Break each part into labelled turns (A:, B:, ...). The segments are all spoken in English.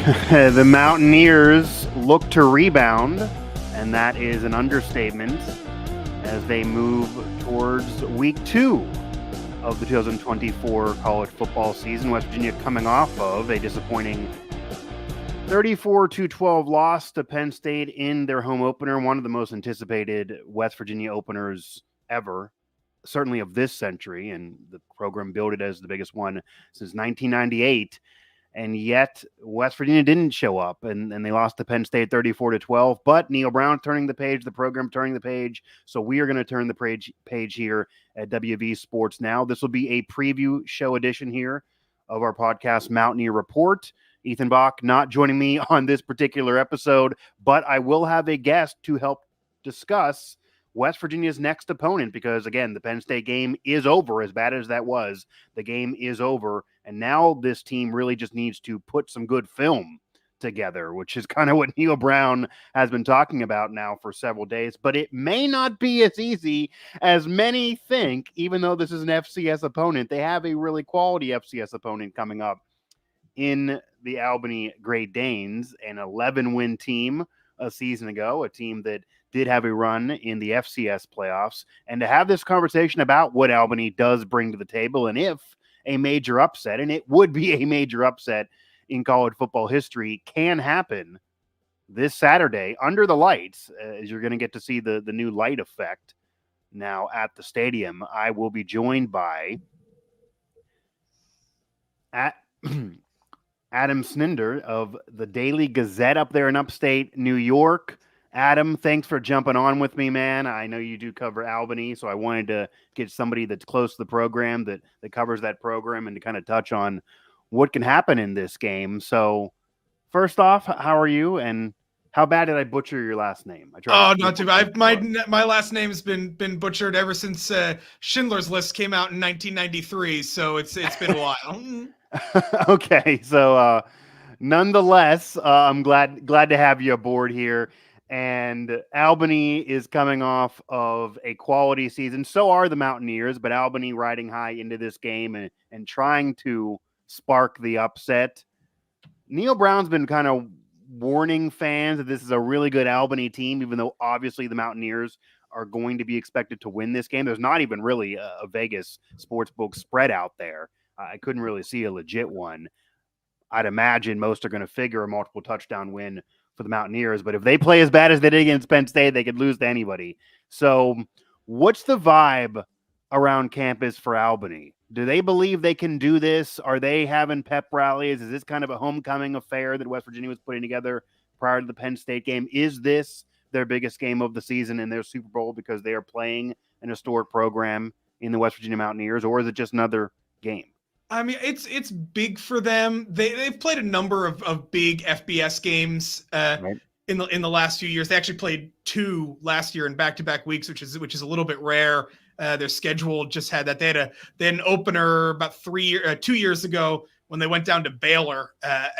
A: The Mountaineers look to rebound, and that is an understatement as they move towards week 2 of the 2024 college football season. West Virginia coming off of a disappointing 34-12 loss to Penn State in their home opener, one of the most anticipated West Virginia openers ever, certainly of this century, and the program billed it as the biggest one since 1998. And yet West Virginia didn't show up, and they lost to Penn State 34-12. But Neil Brown turning the page, the program turning the page. So we are going to turn the page here at WV Sports Now. This will be a preview show edition here of our podcast, Mountaineer Report. Ethan Bach not joining me on this particular episode, but I will have a guest to help discuss West Virginia's next opponent, because again, the Penn State game is over. As bad as that was, the game is over, and now this team really just needs to put some good film together, which is kind of what Neil Brown has been talking about now for several days. But it may not be as easy as many think, even though this is an FCS opponent. They have a really quality FCS opponent coming up in the Albany Great Danes, an 11-win team a season ago, a team that did have a run in the FCS playoffs. And to have this conversation about what Albany does bring to the table, and if a major upset, and it would be a major upset in college football history, can happen this Saturday under the lights, as you're going to get to see the new light effect now at the stadium. I will be joined by Adam Shinder of the Daily Gazette up there in upstate New York. Adam, thanks for jumping on with me, man. I know you do cover Albany, so I wanted to get somebody that's close to the program, that covers that program, and to kind of touch on what can happen in this game. So first off, how are you, and how bad did I butcher your last name?
B: Not too bad. My last name's been butchered ever since Schindler's List came out in 1993, so it's been a while.
A: Okay, so nonetheless, I'm glad to have you aboard here. And Albany is coming off of a quality season. So are the Mountaineers, but Albany riding high into this game and trying to spark the upset. Neil Brown's been kind of warning fans that this is a really good Albany team, even though obviously the Mountaineers are going to be expected to win this game. There's not even really a Vegas sportsbook spread out there. I couldn't really see a legit one. I'd imagine most are going to figure a multiple touchdown win for the Mountaineers, but if they play as bad as they did against Penn State, they could lose to anybody. So what's the vibe around campus for Albany? Do they believe they can do this? Are they having pep rallies? Is this kind of a homecoming affair that West Virginia was putting together prior to the Penn State game? Is this their biggest game of the season in their Super Bowl because they are playing an historic program in the West Virginia Mountaineers, or is it just another game?
B: I mean, it's big for them. They've played a number of big FBS games right. in the last few years. They actually played 2 last year in back-to-back weeks, which is a little bit rare. Their schedule just had that. They had an opener about 2 years ago when they went down to Baylor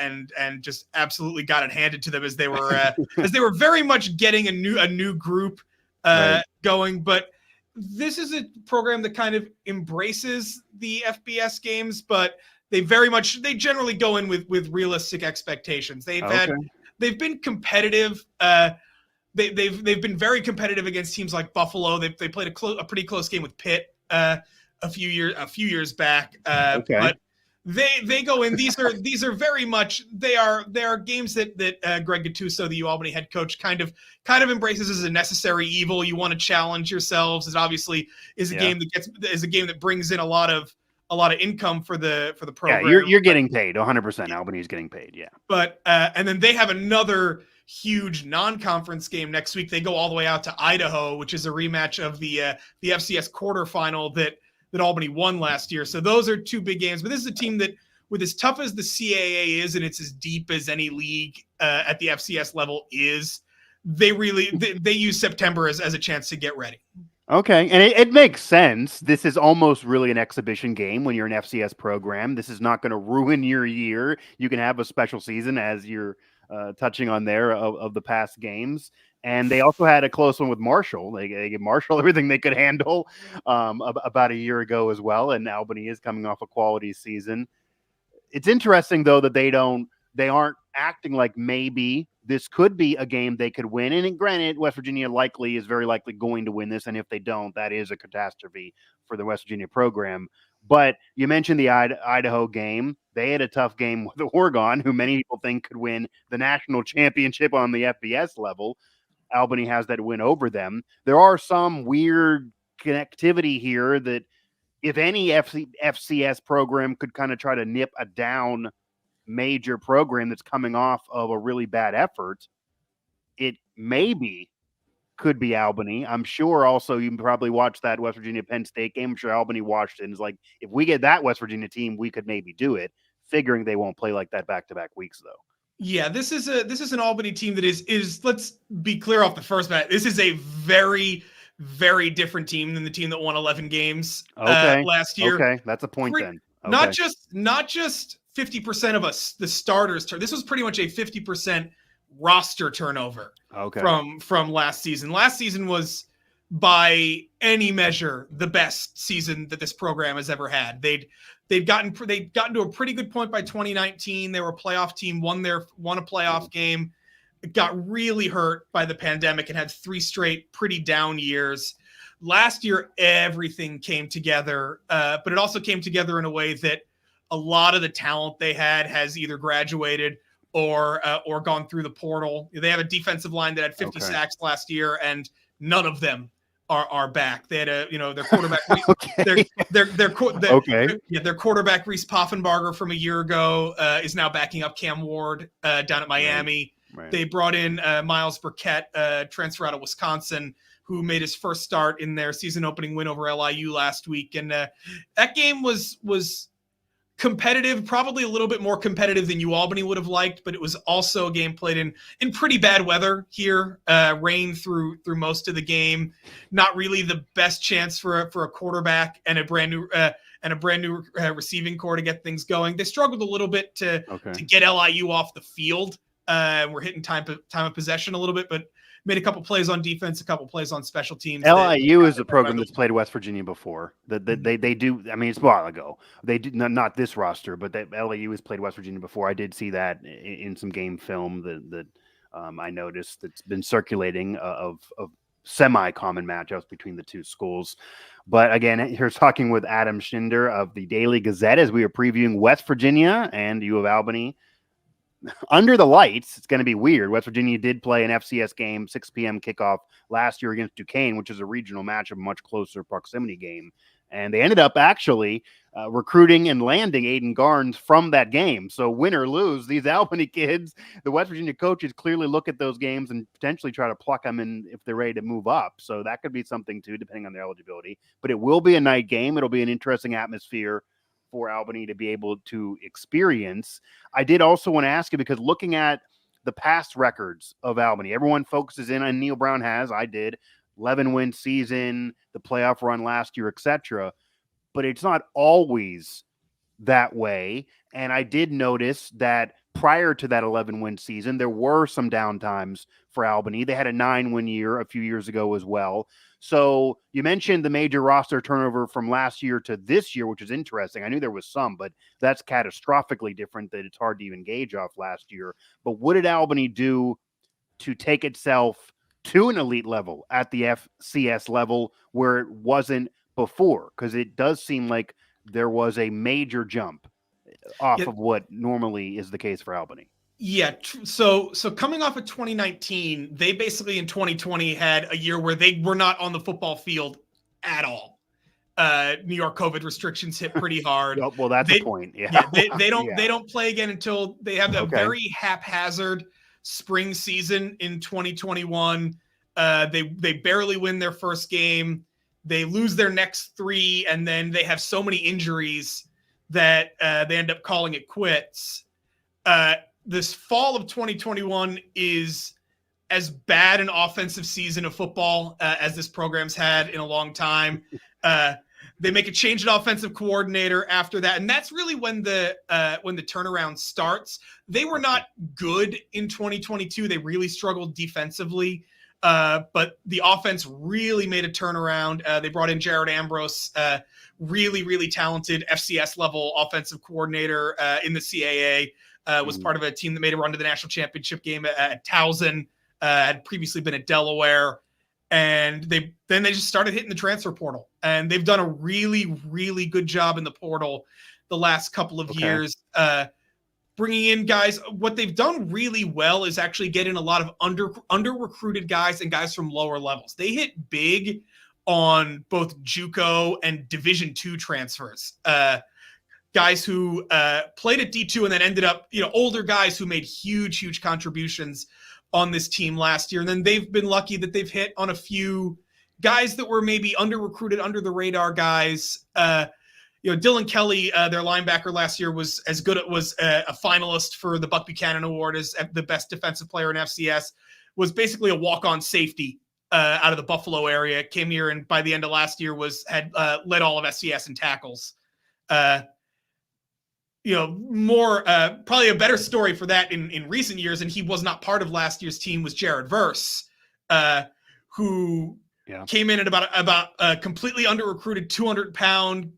B: and just absolutely got it handed to them as they were very much getting a new group right. going, but. This is a program that kind of embraces the FBS games, but they generally go in with realistic expectations. They've been competitive. They've been very competitive against teams like Buffalo. They played a pretty close game with Pitt a few years back. But they go in. These are very much they are games that Greg Gattuso, the Albany head coach, kind of embraces as a necessary evil. You want to challenge yourselves. It obviously is a game that brings in a lot of income for the program.
A: Yeah, you're getting paid 100%. Albany's getting paid. Yeah,
B: but and then they have another huge non-conference game next week. They go all the way out to Idaho, which is a rematch of the FCS quarterfinal that Albany won last year. So those are 2 big games. But this is a team that, with as tough as the CAA is, and it's as deep as any league at the FCS level is, they use September as a chance to get ready.
A: Okay, and it makes sense. This is almost really an exhibition game when you're an FCS program. This is not going to ruin your year. You can have a special season, as you're touching on there, of the past games. And they also had a close one with Marshall. They gave Marshall everything they could handle about a year ago as well. And Albany is coming off a quality season. It's interesting, though, that they aren't acting like maybe this could be a game they could win. And granted, West Virginia is very likely going to win this. And if they don't, that is a catastrophe for the West Virginia program. But you mentioned the Idaho game. They had a tough game with Oregon, who many people think could win the national championship on the FBS level. Albany has that win over them. There are some weird connectivity here that if any FCS program could kind of try to nip a down major program that's coming off of a really bad effort, it maybe could be Albany. I'm sure also you probably watched that West Virginia Penn State game. I'm sure Albany watched it and is like, if we get that West Virginia team, we could maybe do it, figuring they won't play like that back-to-back weeks though.
B: Yeah, this is an Albany team that is let's be clear off the first bat. This is a very, very different team than the team that won 11 games last year.
A: Okay, that's a point then. Okay.
B: Not just 50% of us, the starters. This was pretty much a 50% roster turnover from last season. Last season was, by any measure, the best season that this program has ever had. They'd gotten to a pretty good point by 2019. They were a playoff team, won a playoff game. It got really hurt by the pandemic and had 3 straight pretty down years. Last year, everything came together, but it also came together in a way that a lot of the talent they had has either graduated or gone through the portal. They have a defensive line that had 50 sacks last year, and none of them are back. They had their quarterback. Their quarterback Reese Poffenbarger from a year ago is now backing up Cam Ward down at Miami. Right. They brought in Miles Burkett, transfer out of Wisconsin, who made his first start in their season opening win over LIU last week. And that game was competitive, probably a little bit more competitive than Albany would have liked, but it was also a game played in pretty bad weather here, rain through most of the game. Not really the best chance for a quarterback and a brand new receiving core to get things going. They struggled a little bit to get LIU off the field. We're hitting time of possession a little bit, but made a couple plays on defense, a couple plays on special teams.
A: LIU is a program that's played West Virginia before. They do. I mean, it's a while ago. They did not this roster, but LIU has played West Virginia before. I did see that in some game film that I noticed that's been circulating of semi-common matchups between the two schools. But again, here's talking with Adam Shinder of the Daily Gazette as we are previewing West Virginia and U of Albany. Under the lights, it's going to be weird. West Virginia did play an FCS game, 6 p.m. kickoff last year against Duquesne, which is a regional matchup, a much closer proximity game. And they ended up actually recruiting and landing Aiden Garnes from that game. So win or lose, these Albany kids, the West Virginia coaches clearly look at those games and potentially try to pluck them in if they're ready to move up. So that could be something too, depending on their eligibility. But it will be a night game. It'll be an interesting atmosphere for Albany to be able to experience. I did also want to ask you, because looking at the past records of Albany, everyone focuses in on Neil Brown I did 11-win season, the playoff run last year, etc. But it's not always that way. And I did notice that prior to that 11-win season, there were some downtimes for Albany. They had a 9-win year a few years ago as well. So you mentioned the major roster turnover from last year to this year, which is interesting. I knew there was some, but that's catastrophically different that it's hard to even gauge off last year. But what did Albany do to take itself to an elite level at the FCS level where it wasn't before? Because it does seem like there was a major jump off of what normally is the case for Albany.
B: Yeah. So coming off of 2019, they basically in 2020 had a year where they were not on the football field at all. New York COVID restrictions hit pretty hard.
A: Well, that's the point. Yeah.
B: They don't play again until they have a very haphazard spring season in 2021. They barely win their first game. They lose their next 3, and then they have so many injuries that they end up calling it quits. This fall of 2021 is as bad an offensive season of football as this program's had in a long time. They make a change at offensive coordinator after that, and that's really when the turnaround starts. They were not good in 2022. They really struggled defensively, but the offense really made a turnaround. They brought in Jared Ambrose, really, really talented FCS level offensive coordinator in the CAA. was part of a team that made a run to the national championship game at Towson, had previously been at Delaware. And they just started hitting the transfer portal. And they've done a really, really good job in the portal the last couple of years, bringing in guys. What they've done really well is actually getting a lot of under recruited guys and guys from lower levels. They hit big on both JUCO and Division II transfers. Guys who played at D2 and then ended up, older guys who made huge contributions on this team last year. And then they've been lucky that they've hit on a few guys that were maybe under recruited, under the radar guys. Dylan Kelly, their linebacker last year, was as good. It was a finalist for the Buck Buchanan Award as the best defensive player in FCS. Was basically a walk-on safety out of the Buffalo area. Came here and by the end of last year had led all of FCS in tackles. Probably a better story for that in recent years, and he was not part of last year's team, was Jared Verse, who came in at about a completely under-recruited 200-pound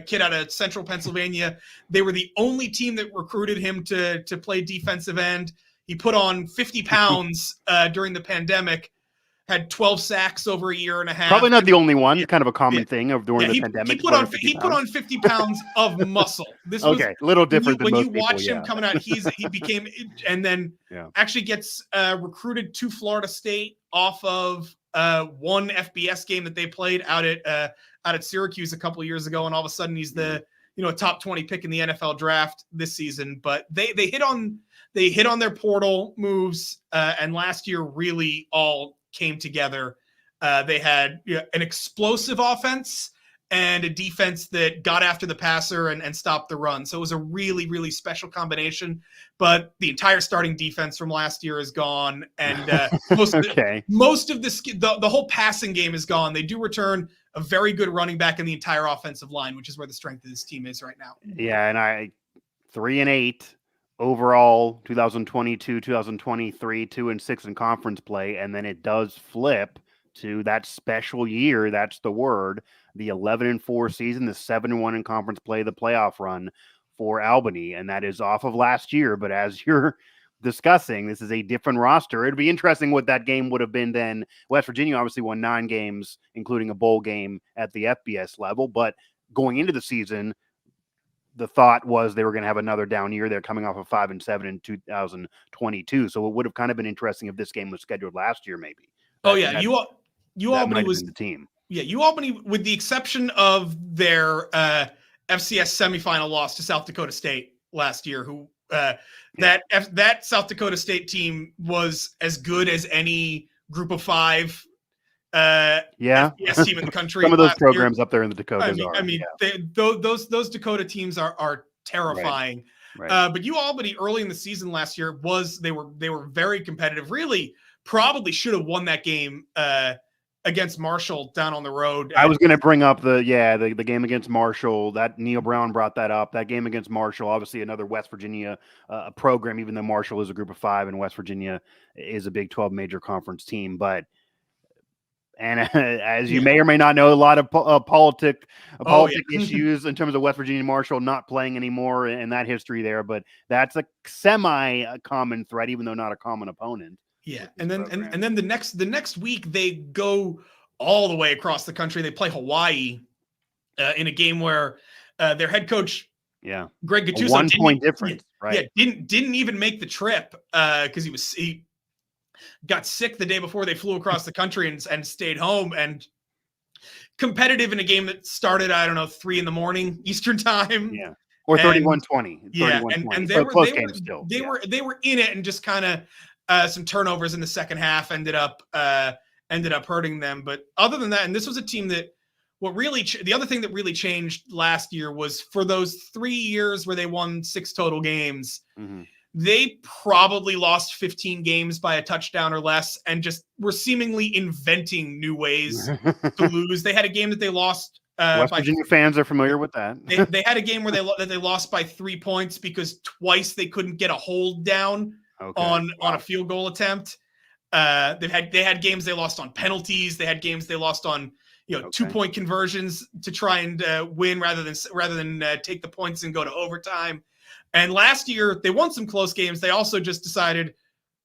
B: kid out of central Pennsylvania. They were the only team that recruited him to play defensive end. He put on 50 pounds during the pandemic, had 12 sacks over a year and a half.
A: Probably not the only one. Kind of a common thing during the pandemic.
B: He put on 50 pounds of muscle. This was
A: a little different
B: when
A: than
B: you watch him coming out. He became and then actually gets recruited to Florida State off of one FBS game that they played out at Syracuse a couple of years ago, and all of a sudden he's the a top 20 pick in the NFL draft this season. But they hit on their portal moves, and last year really all came together. They had an explosive offense and a defense that got after the passer and stopped the run. So it was a really, really special combination. But the entire starting defense from last year is gone, and most of the whole passing game is gone. They do return a very good running back in the entire offensive line, which is where the strength of this team is right now.
A: Yeah, and 3-8. Overall, 2022, 2023, 2-6 in conference play, and then it does flip to that special year. That's the word. The 11-4 season, the 7-1 in conference play, the playoff run for Albany, and that is off of last year. But as you're discussing, this is a different roster. It'd be interesting what that game would have been then. West Virginia obviously won 9 games, including a bowl game at the FBS level. But going into the season, the thought was they were going to have another down year. They're coming off of 5-7 in 2022. So it would have kind of been interesting if this game was scheduled last year, maybe.
B: Albany was
A: the team.
B: Yeah, Albany, with the exception of their FCS semifinal loss to South Dakota State last year, who that South Dakota State team was as good as any Group of 5 FBS team in the country.
A: Some of those programs up there in the Dakotas
B: those Dakota teams are terrifying. Right. But Albany early in the season last year they were very competitive. Really, probably should have won that game against Marshall down on the road.
A: I was going to bring up the game against Marshall. That Neil Brown brought that up. That game against Marshall, obviously another West Virginia program, even though Marshall is a Group of 5 and West Virginia is a Big 12 major conference team, but. And as you may or may not know, a lot of politic issues in terms of West Virginia Marshall not playing anymore and that history there. But that's a semi-common threat, even though not a common opponent.
B: Yeah, and then the next week they go all the way across the country. They play Hawaii in a game where their head coach, Greg Gattuso,
A: 1 point difference, right?
B: Yeah, didn't even make the trip because he got sick the day before they flew across the country and stayed home, and competitive in a game that started, 3 a.m. Eastern time.
A: Yeah. Or 31-20.
B: Yeah. And they were in it, and just kind of some turnovers in the second half ended up hurting them. But other than that, and this was a team that the other thing that really changed last year was for those 3 years where they won 6 total games, they probably lost 15 games by a touchdown or less and just were seemingly inventing new ways to lose. They had a game that they lost.
A: West Virginia fans are familiar with that.
B: They had a game where they lost by 3 points because twice they couldn't get a hold down on a field goal attempt. They had games they lost on penalties. They had games they lost on 2-point conversions to try and win rather than take the points and go to overtime. And last year, they won some close games. They also just decided,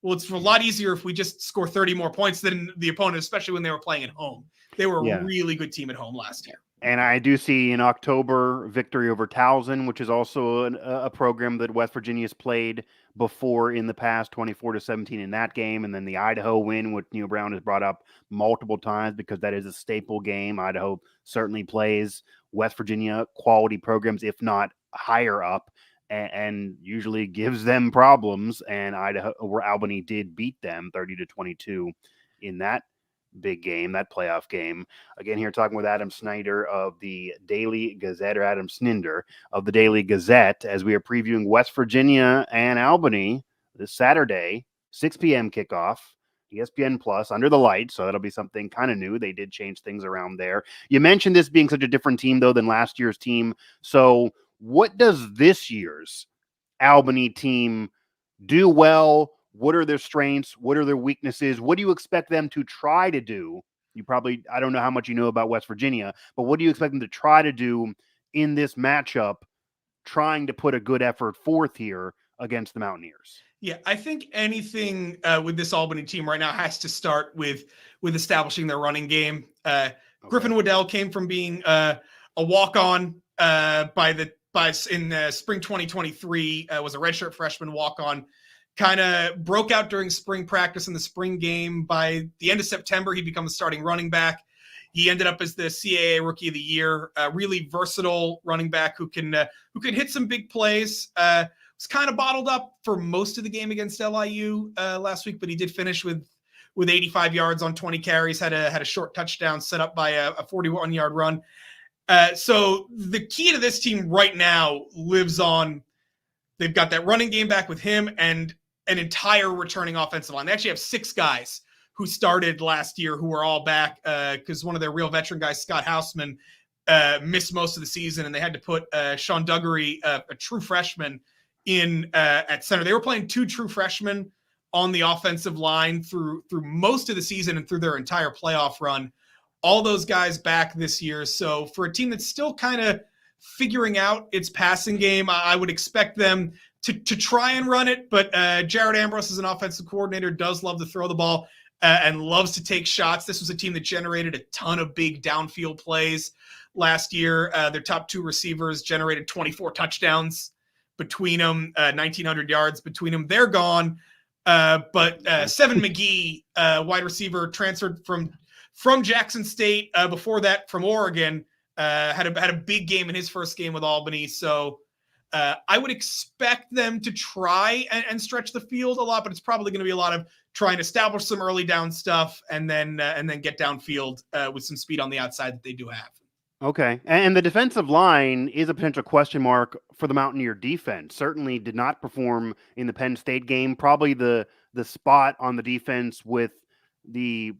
B: well, it's a lot easier if we just score 30 more points than the opponent, especially when they were playing at home. They were a really good team at home last year.
A: And I do see in October victory over Towson, which is also a program that West Virginia's played before in the past, 24-17 in that game. And then the Idaho win, which Neil Brown has brought up multiple times because that is a staple game. Idaho certainly plays West Virginia quality programs, if not higher up, and usually gives them problems. And Idaho, where Albany did beat them 30-22 in that big game, that playoff game. Again, here talking with Adam Shinder of the Daily Gazette, or Adam Shinder of the Daily Gazette, as we are previewing West Virginia and Albany this Saturday, 6 p.m. kickoff, ESPN Plus, under the lights. So that'll be something kind of new. They did change things around there. You mentioned this being such a different team, though, than last year's team. So what does this year's Albany team do well? What are their strengths? What are their weaknesses? What do you expect them to try to do? I don't know how much you know about West Virginia, but what do you expect them to try to do in this matchup, trying to put a good effort forth here against the Mountaineers?
B: Yeah, I think anything with this Albany team right now has to start with establishing their running game. Griffin Waddell came from being a walk-on in spring 2023, was a redshirt freshman walk-on. Kind of broke out during spring practice in the spring game. By the end of September, he becomes a starting running back. He ended up as the CAA Rookie of the Year. A really versatile running back who can hit some big plays. Was kind of bottled up for most of the game against LIU last week, but he did finish with 85 yards on 20 carries. Had a short touchdown set up by a 41-yard run. So the key to this team right now lives on. They've got that running game back with him and an entire returning offensive line. They actually have 6 guys who started last year who are all back because one of their real veteran guys, Scott Hausman, missed most of the season, and they had to put Sean Duggery, a true freshman, in at center. They were playing 2 true freshmen on the offensive line through most of the season and through their entire playoff run. All those guys back this year. So for a team that's still kind of figuring out its passing game, I would expect them to try and run it, but Jared Ambrose, as an offensive coordinator, does love to throw the ball and loves to take shots. This was a team that generated a ton of big downfield plays last year. Their top 2 receivers generated 24 touchdowns between them, 1,900 yards between them. They're gone, but Seven McGee, wide receiver, transferred from Jackson State, before that from Oregon, had a big game in his first game with Albany. So I would expect them to try and stretch the field a lot, but it's probably going to be a lot of trying to establish some early down stuff and then get downfield with some speed on the outside that they do have.
A: Okay. And the defensive line is a potential question mark for the Mountaineer defense. Certainly did not perform in the Penn State game. Probably the spot on the defense with the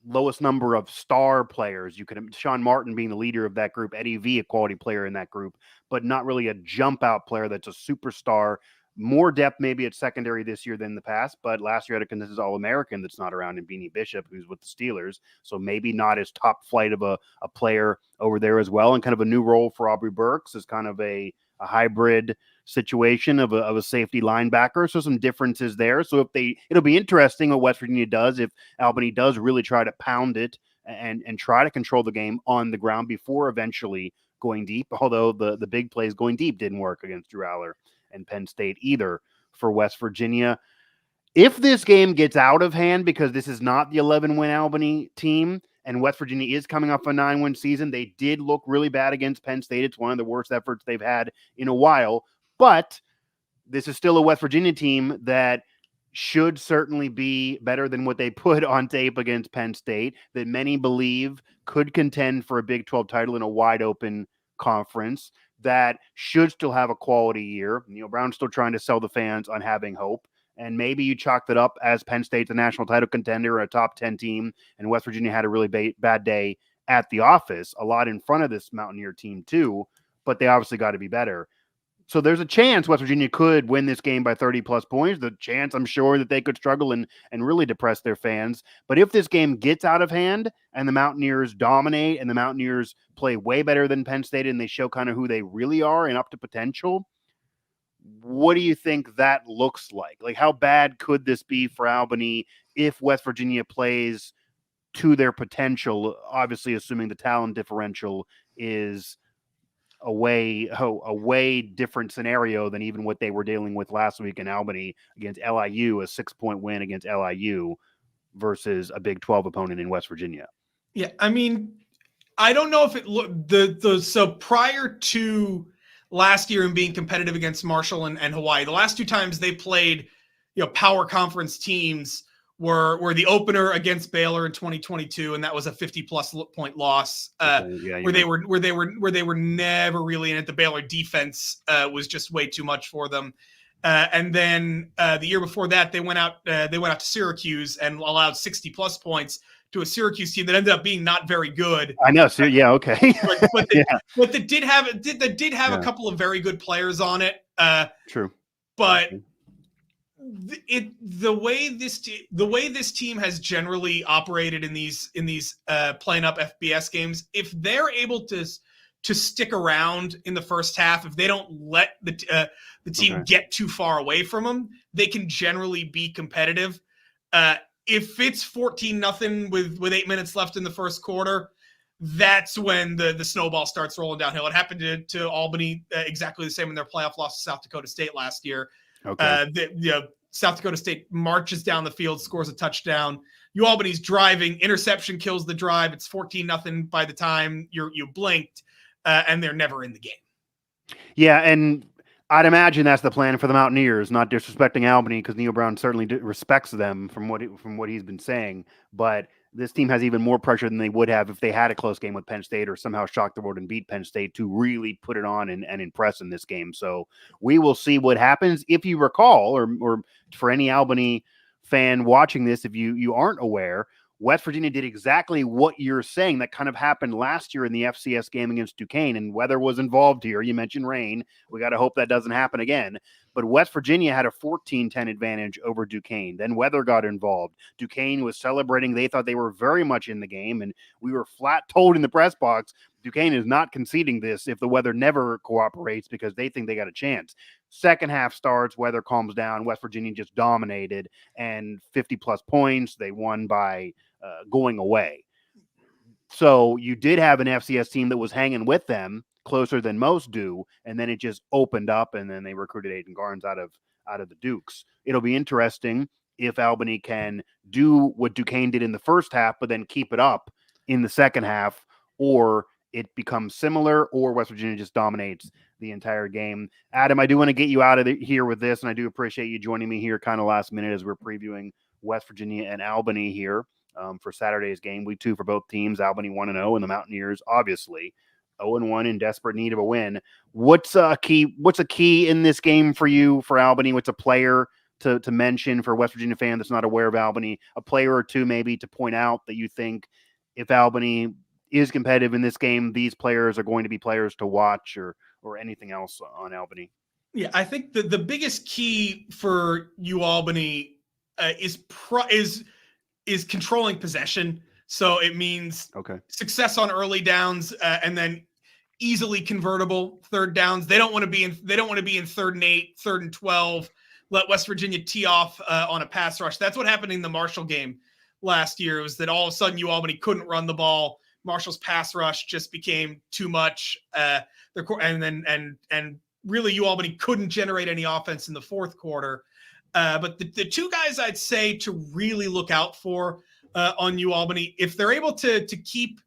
A: lowest number of star players. You could, Sean Martin being the leader of that group, Eddie V, a quality player in that group, but not really a jump out player that's a superstar. More depth maybe at secondary this year than the past, but last year had a consensus All-American that's not around in Beanie Bishop, who's with the Steelers. So maybe not as top flight of a player over there as well. And kind of a new role for Aubrey Burks is kind of a hybrid situation of a safety linebacker. So some differences there. So it'll be interesting what West Virginia does if Albany does really try to pound it and try to control the game on the ground before eventually going deep. Although the big plays going deep didn't work against Drew Aller and Penn State either for West Virginia. If this game gets out of hand, because this is not the 11-win Albany team, and West Virginia is coming off a 9-win season, they did look really bad against Penn State. It's one of the worst efforts they've had in a while. But this is still a West Virginia team that should certainly be better than what they put on tape against Penn State, that many believe could contend for a Big 12 title in a wide open conference, that should still have a quality year. Neil Brown's still trying to sell the fans on having hope. And maybe you chalked it up as Penn State's a national title contender, a top 10 team, and West Virginia had a really bad day at the office, a lot in front of this Mountaineer team too, but they obviously got to be better. So there's a chance West Virginia could win this game by 30-plus points. The chance, I'm sure, that they could struggle and really depress their fans. But if this game gets out of hand and the Mountaineers dominate and the Mountaineers play way better than Penn State and they show kind of who they really are and up to potential, what do you think that looks like? Like, how bad could this be for Albany if West Virginia plays to their potential, obviously assuming the talent differential is a way different scenario than even what they were dealing with last week in Albany against LIU, a 6-point win against LIU versus a Big 12 opponent in West Virginia.
B: Yeah, I mean, I don't know if it looked so prior to last year and being competitive against Marshall and Hawaii, the last two times they played, power conference teams were the opener against Baylor in 2022, and that was a 50-plus point loss. Where they were never really in it. The Baylor defense was just way too much for them. And then the year before that, they went out to Syracuse and allowed 60-plus points to a Syracuse team that ended up being not very good.
A: I know. So yeah, okay.
B: but they did have a couple of very good players on it.
A: True.
B: But the way this team has generally operated in these playing up FBS games, if they're able to stick around in the first half, if they don't let the team get too far away from them, they can generally be competitive. If it's 14-0 with 8 minutes left in the first quarter, that's when the snowball starts rolling downhill. It happened to Albany exactly the same in their playoff loss to South Dakota State last year. South Dakota State marches down the field, scores a touchdown. UAlbany's driving, interception kills the drive. It's 14-0 by the time you blinked, and they're never in the game.
A: Yeah, and I'd imagine that's the plan for the Mountaineers, not disrespecting Albany, because Neil Brown certainly respects them from what he's been saying. But this team has even more pressure than they would have if they had a close game with Penn State or somehow shock the world and beat Penn State to really put it on and impress in this game. So we will see what happens. If you recall, or for any Albany fan watching this, if you aren't aware, West Virginia did exactly what you're saying. That kind of happened last year in the FCS game against Duquesne, and weather was involved here. You mentioned rain. We got to hope that doesn't happen again. But West Virginia had a 14-10 advantage over Duquesne. Then weather got involved. Duquesne was celebrating. They thought they were very much in the game, and we were flat told in the press box, Duquesne is not conceding this if the weather never cooperates because they think they got a chance. Second half starts, weather calms down. West Virginia just dominated, and 50-plus points. They won by going away. So you did have an FCS team that was hanging with them closer than most do, and then it just opened up, and then they recruited Aiden Garnes out of the Dukes. It'll be interesting if Albany can do what Duquesne did in the first half, but then keep it up in the second half, or it becomes similar, or West Virginia just dominates the entire game. Adam, I do want to get you out of here with this, and I do appreciate you joining me here kind of last minute as we're previewing West Virginia and Albany here for Saturday's game. Week 2 for both teams. Albany 1-0, and the Mountaineers, obviously, 0-1 in desperate need of a win. What's a key in this game for you, for Albany? What's a player to mention for a West Virginia fan that's not aware of Albany? A player or two maybe to point out that you think if Albany is competitive in this game, these players are going to be players to watch, or anything else on Albany?
B: Yeah, I think the biggest key for UAlbany is controlling possession. So it means success on early downs and then easily convertible third downs. They don't want to be in 3rd and 8, 3rd and 12. Let West Virginia tee off on a pass rush. That's what happened in the Marshall game last year. Was that all of a sudden UAlbany couldn't run the ball. Marshall's pass rush just became too much. And really UAlbany couldn't generate any offense in the fourth quarter. But the two guys I'd say to really look out for on UAlbany, if they're able to keep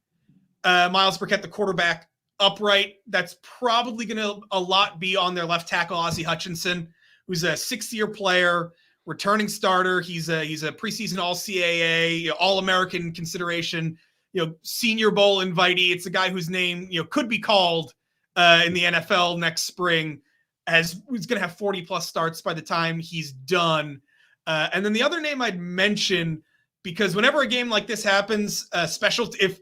B: Miles Burkett, the quarterback, upright, that's probably going to a lot be on their left tackle, Ozzie Hutchinson, who's a 6th-year player, returning starter. He's a preseason All-CAA, All-American consideration, Senior Bowl invitee. It's a guy whose name could be called in the NFL next spring, as he's going to have 40-plus starts by the time he's done. And then the other name I'd mention, because whenever a game like this happens, if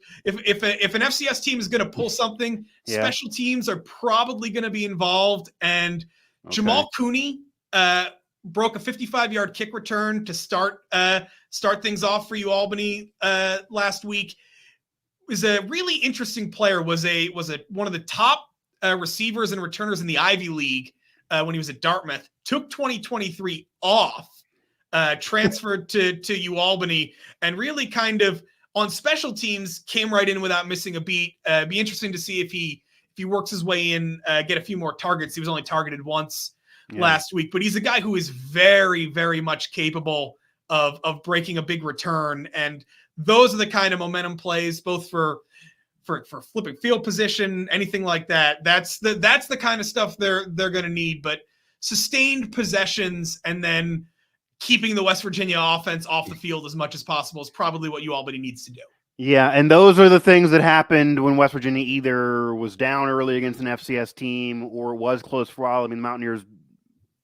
B: an FCS team is going to pull something, special teams are probably going to be involved. And Jamal Cooney broke a 55-yard kick return to start things off for UAlbany last week. Was a really interesting player. Was one of the top receivers and returners in the Ivy League when he was at Dartmouth, took 2023 off, transferred to Albany, and really kind of on special teams came right in without missing a beat. Be interesting to see if he works his way in, get a few more targets. He was only targeted once last week, but he's a guy who is very, very much capable of breaking a big return. And those are the kind of momentum plays, both for flipping field position, anything like that. That's the kind of stuff they're going to need. But sustained possessions and then keeping the West Virginia offense off the field as much as possible is probably what Albany needs to do.
A: Yeah, and those are the things that happened when West Virginia either was down early against an FCS team or was close for a while. I mean, the Mountaineers,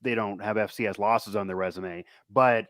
A: they don't have FCS losses on their resume, but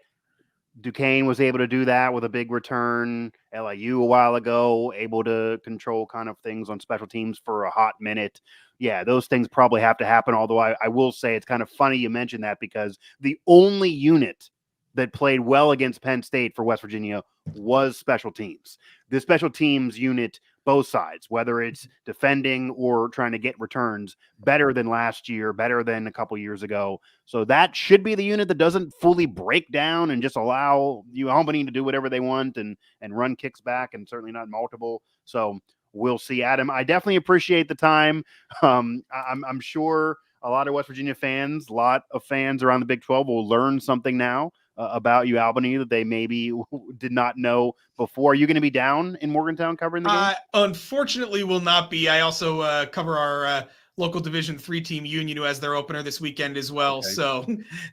A: Duquesne was able to do that with a big return. LIU a while ago, able to control kind of things on special teams for a hot minute. Yeah, those things probably have to happen, although I will say it's kind of funny you mentioned that because the only unit that played well against Penn State for West Virginia was special teams. The special teams unit, both sides, whether it's defending or trying to get returns, better than last year, better than a couple years ago. So that should be the unit that doesn't fully break down and just allow Albany to do whatever they want and run kicks back, and certainly not multiple. So we'll see, Adam. I definitely appreciate the time. I'm sure a lot of West Virginia fans, a lot of fans around the Big 12 will learn something now about Albany that they maybe did not know before. Are you going to be down in Morgantown covering the game?
B: Unfortunately, will not be. I also cover our local Division III team, Union, who has their opener this weekend as well. Okay. So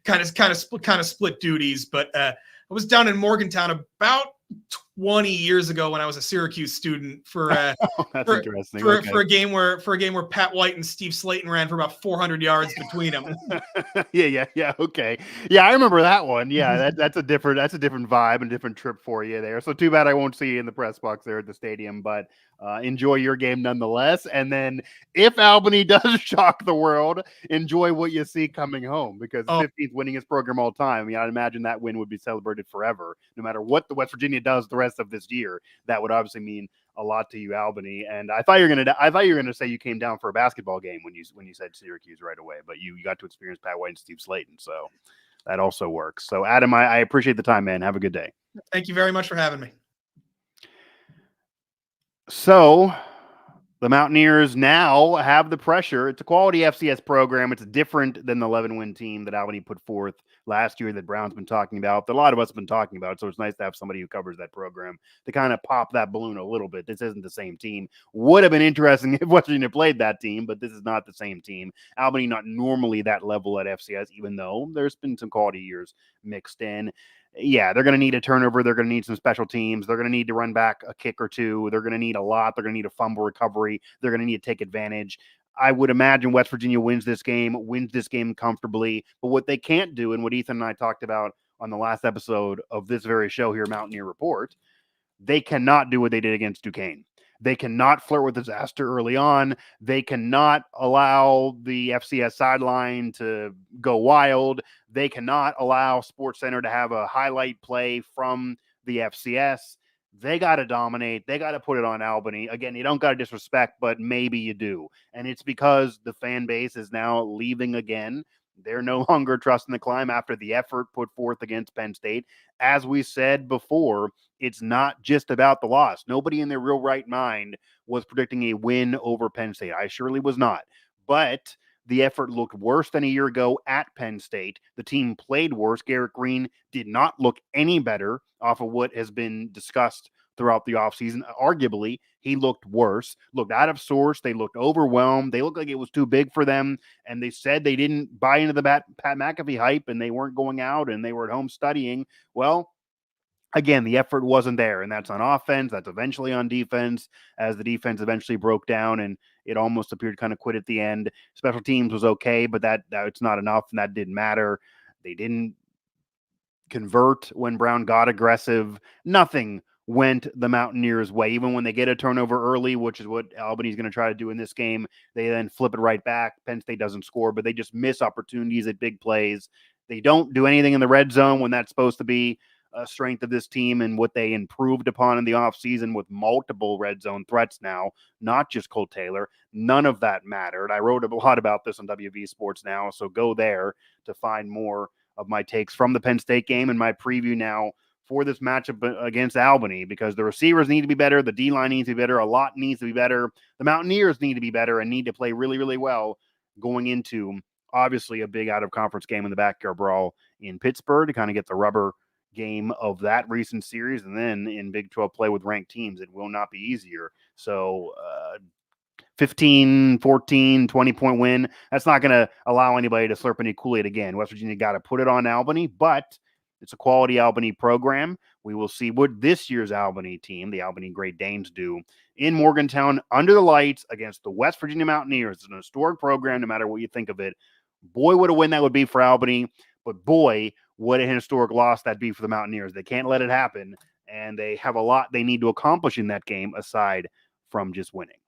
B: kind of split duties. But I was down in Morgantown about 20 years ago when I was a Syracuse student for
A: interesting.
B: For a game where Pat White and Steve Slayton ran for about 400 yards between them.
A: Yeah. Okay. Yeah, I remember that one. Yeah, that's a different vibe and different trip for you there. So too bad I won't see you in the press box there at the stadium, but enjoy your game nonetheless. And then if Albany does shock the world, enjoy what you see coming home, because 15th winningest program all time. I mean, I'd imagine that win would be celebrated forever, no matter what the West Virginia does the rest of this year. That would obviously mean a lot to you, Albany. And I thought you were gonna say you came down for a basketball game when you said Syracuse right away, but you got to experience Pat White and Steve Slayton, so that also works. So Adam, I appreciate the time, man. Have a good day.
B: Thank you very much for having me.
A: So the Mountaineers now have the pressure. It's a quality FCS program. It's different than the 11-win team that Albany put forth last year that Brown's been talking about, that a lot of us have been talking about. So it's nice to have somebody who covers that program to kind of pop that balloon a little bit. This isn't the same team. Would have been interesting if West Virginia played that team, but this is not the same team. Albany not normally that level at FCS, even though there's been some quality years mixed in. Yeah, they're going to need a turnover. They're going to need some special teams. They're going to need to run back a kick or two. They're going to need a lot. They're going to need a fumble recovery. They're going to need to take advantage. I would imagine West Virginia wins this game comfortably. But what they can't do, and what Ethan and I talked about on the last episode of this very show here, Mountaineer Report, they cannot do what they did against Duquesne. They cannot flirt with disaster early on. They cannot allow the FCS sideline to go wild. They cannot allow SportsCenter to have a highlight play from the FCS. They got to dominate. They got to put it on Albany. Again, you don't got to disrespect, but maybe you do. And it's because the fan base is now leaving again. They're no longer trusting the climb after the effort put forth against Penn State. As we said before, it's not just about the loss. Nobody in their real right mind was predicting a win over Penn State. I surely was not. But the effort looked worse than a year ago at Penn State. The team played worse. Garrett Green did not look any better off of what has been discussed throughout the offseason. Arguably, he looked worse, looked out of sorts. They looked overwhelmed. They looked like it was too big for them. And they said they didn't buy into the Pat McAfee hype and they weren't going out and they were at home studying. Well, again, the effort wasn't there, and that's on offense. That's eventually on defense, as the defense eventually broke down and it almost appeared to kind of quit at the end. Special teams was okay, but that it's not enough, and that didn't matter. They didn't convert when Brown got aggressive. Nothing went the Mountaineers' way. Even when they get a turnover early, which is what Albany's going to try to do in this game, they then flip it right back. Penn State doesn't score, but they just miss opportunities at big plays. They don't do anything in the red zone when that's supposed to be strength of this team and what they improved upon in the offseason with multiple red zone threats now, not just Cole Taylor. None of that mattered. I wrote a lot about this on WV Sports Now, so go there to find more of my takes from the Penn State game and my preview now for this matchup against Albany, because the receivers need to be better, the D-line needs to be better, a lot needs to be better, the Mountaineers need to be better and need to play really, really well going into obviously a big out-of-conference game in the backyard brawl in Pittsburgh to kind of get the rubber game of that recent series, and then in Big 12 play with ranked teams, it will not be easier. So 15, 14, 20-point win, that's not going to allow anybody to slurp any Kool-Aid again. West Virginia got to put it on Albany, but it's a quality Albany program. We will see what this year's Albany team, the Albany Great Danes, do in Morgantown under the lights against the West Virginia Mountaineers. It's an historic program, no matter what you think of it. Boy, what a win that would be for Albany, but boy, what an historic loss that'd be for the Mountaineers. They can't let it happen, and they have a lot they need to accomplish in that game aside from just winning.